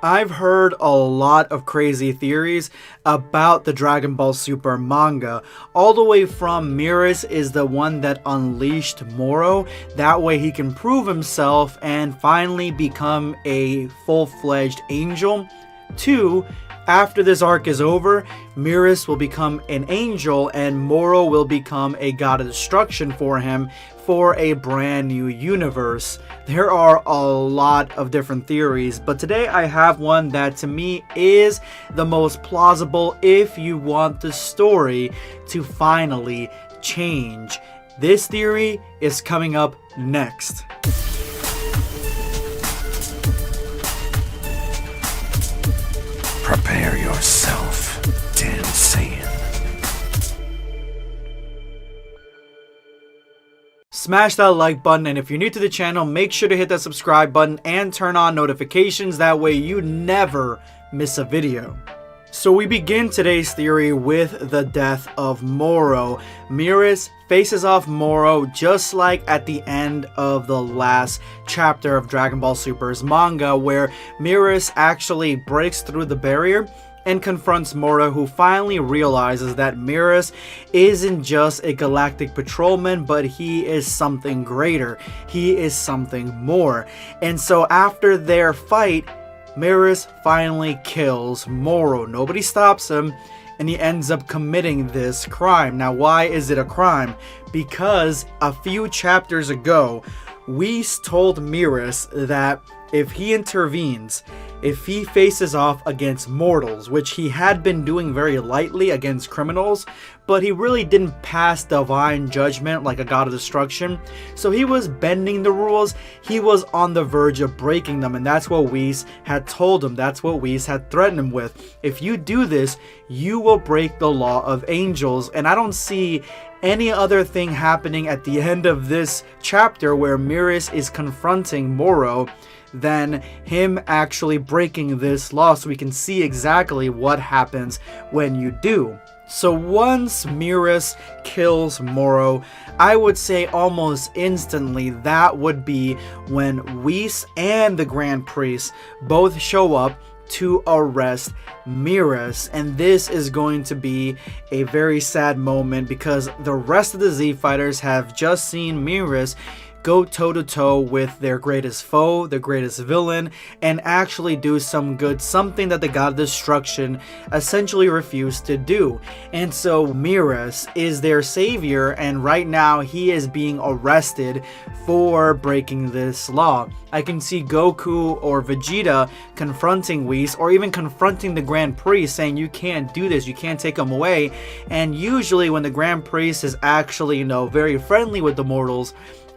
I've heard a lot of crazy theories about the Dragon Ball Super manga, all the way from Merus is the one that unleashed Moro, that way he can prove himself and finally become a full-fledged angel, to after this arc is over, Merus will become an angel and Moro will become a god of destruction for him for a brand new universe. There are a lot of different theories, but today I have one that to me is the most plausible if you want the story to finally change. This theory is coming up next. Prepare yourself, Dan Saiyan. Smash that like button, and if you're new to the channel, make sure to hit that subscribe button and turn on notifications, that way you never miss a video. So we begin today's theory with the death of Moro. Merus faces off Moro just like at the end of the last chapter of Dragon Ball Super's manga, where Merus actually breaks through the barrier and confronts Moro, who finally realizes that Merus isn't just a galactic patrolman, but he is something greater. He is something more. And so after their fight, Merus finally kills Moro. Nobody stops him, and he ends up committing this crime. Now, why is it a crime? Because a few chapters ago, Whis told Merus that if he intervenes, if he faces off against mortals, which he had been doing very lightly against criminals, but he really didn't pass divine judgment like a god of destruction, so he was bending the rules, he was on the verge of breaking them, and that's what Whis had told him, that's what Whis had threatened him with. If you do this, you will break the law of angels, and I don't see any other thing happening at the end of this chapter where Merus is confronting Moro than him actually breaking this law, so we can see exactly what happens when you do. So once Merus kills Moro, I would say almost instantly that would be when Whis and the Grand Priest both show up to arrest Merus, and this is going to be a very sad moment because the rest of the Z Fighters have just seen Merus go toe-to-toe with their greatest foe, their greatest villain, and actually do some good, something that the god of destruction essentially refused to do. And so Merus is their savior, and right now he is being arrested for breaking this law. I can see Goku or Vegeta confronting Whis, or even confronting the Grand Priest, saying you can't do this, you can't take him away. And usually when the Grand Priest is actually, very friendly with the mortals,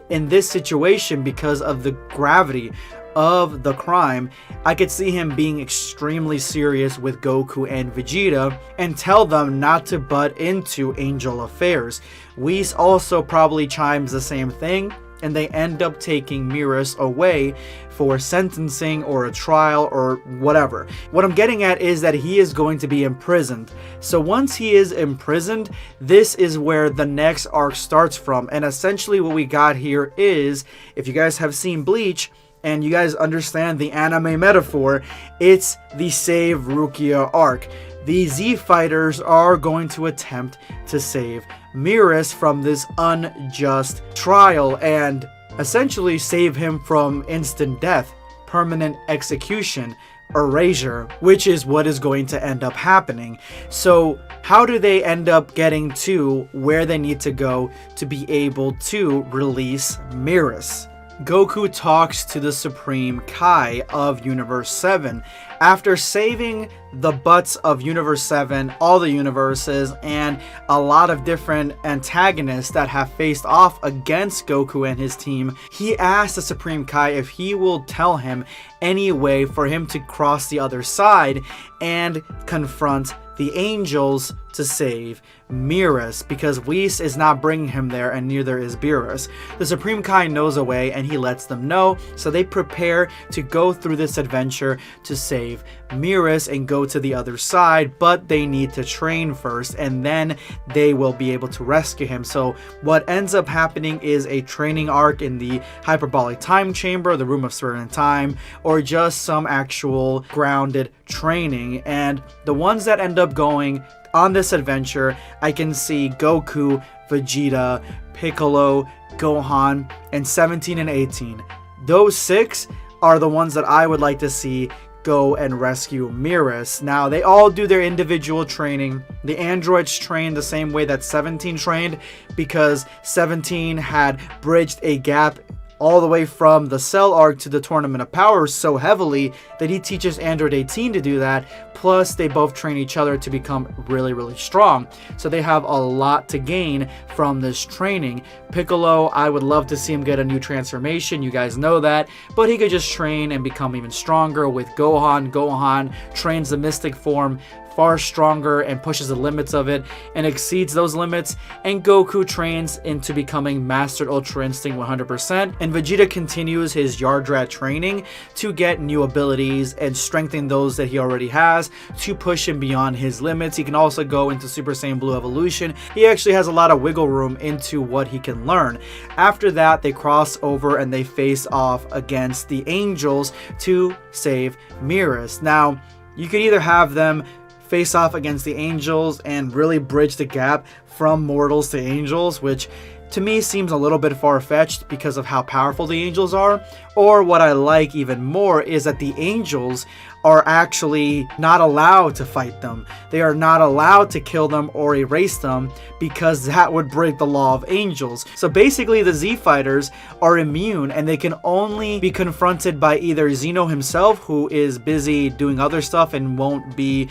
in this situation, because of the gravity of the crime, I could see him being extremely serious with Goku and Vegeta and tell them not to butt into angel affairs. Whis also probably chimes the same thing, and they end up taking Merus away for sentencing or a trial or whatever. What I'm getting at is that he is going to be imprisoned. So once he is imprisoned, this is where the next arc starts from. And essentially what we got here is, if you guys have seen Bleach, and you guys understand the anime metaphor, it's the Save Rukia arc. The Z Fighters are going to attempt to save Merus from this unjust trial and essentially save him from instant death, permanent execution, erasure, which is what is going to end up happening. So how do they end up getting to where they need to go to be able to release Merus? Goku talks to the Supreme Kai of Universe 7. After saving the butts of Universe 7, all the universes, and a lot of different antagonists that have faced off against Goku and his team, he asks the Supreme Kai if he will tell him any way for him to cross the other side and confront the angels to save Merus, because Whis is not bringing him there, and neither is Beerus. The Supreme Kai knows a way, and he lets them know, so they prepare to go through this adventure to save Merus and go to the other side, but they need to train first, and then they will be able to rescue him. So what ends up happening is a training arc in the hyperbolic time chamber, the room of spirit and time, or just some actual grounded training. And the ones that end up going on this adventure, I can see Goku, Vegeta, Piccolo, Gohan, and 17 and 18. Those 6 are the ones that I would like to see go and rescue Merus. Now, they all do their individual training. The androids train the same way that 17 trained, because 17 had bridged a gap all the way from the Cell arc to the Tournament of Power so heavily that he teaches Android 18 to do that. Plus, they both train each other to become really, really strong. So they have a lot to gain from this training. Piccolo, I would love to see him get a new transformation. You guys know that. But he could just train and become even stronger with Gohan. Gohan trains the Mystic form far stronger and pushes the limits of it and exceeds those limits, and Goku trains into becoming Mastered Ultra Instinct 100%, and Vegeta continues his Yardrat training to get new abilities and strengthen those that he already has to push him beyond his limits. He can also go into Super Saiyan Blue Evolution. He actually has a lot of wiggle room into what he can learn. After that, they cross over and they face off against the Angels to save Merus. Now, you could either have them face off against the Angels and really bridge the gap from mortals to angels, which to me seems a little bit far-fetched because of how powerful the Angels are. Or what I like even more is that the Angels are actually not allowed to fight them. They are not allowed to kill them or erase them, because that would break the law of Angels. So basically the Z Fighters are immune, and they can only be confronted by either Zeno himself, who is busy doing other stuff and won't be,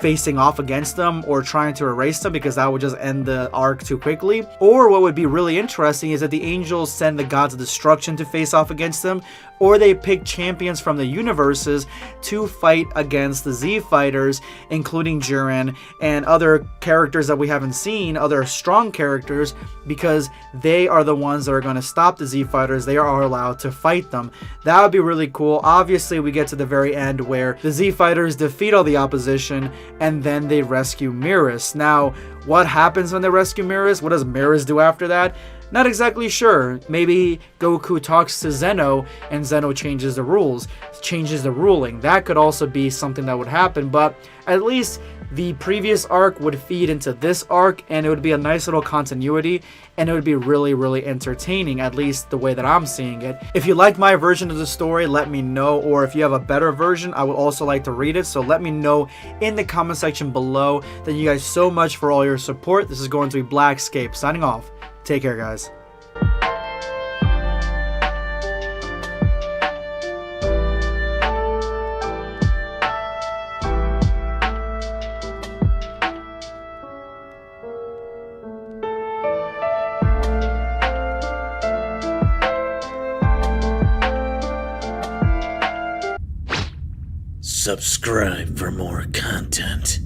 facing off against them or trying to erase them, because that would just end the arc too quickly. Or what would be really interesting is that the Angels send the Gods of Destruction to face off against them, or they pick champions from the universes to fight against the Z Fighters, including Jiren and other characters that we haven't seen, other strong characters, because they are the ones that are going to stop the Z Fighters. They are allowed to fight them. That would be really cool. Obviously, we get to the very end where the Z Fighters defeat all the opposition, and then they rescue Merus. Now, what happens when they rescue Merus? What does Merus do after that? Not exactly sure. Maybe Goku talks to Zeno and Zeno changes the rules, changes the ruling. That could also be something that would happen, but at least the previous arc would feed into this arc, and it would be a nice little continuity, and it would be really, really entertaining, at least the way that I'm seeing it. If you like my version of the story, let me know, or if you have a better version, I would also like to read it, so let me know in the comment section below. Thank you guys so much for all your support. This is going to be Blackscape signing off. Take care, guys. Subscribe for more content.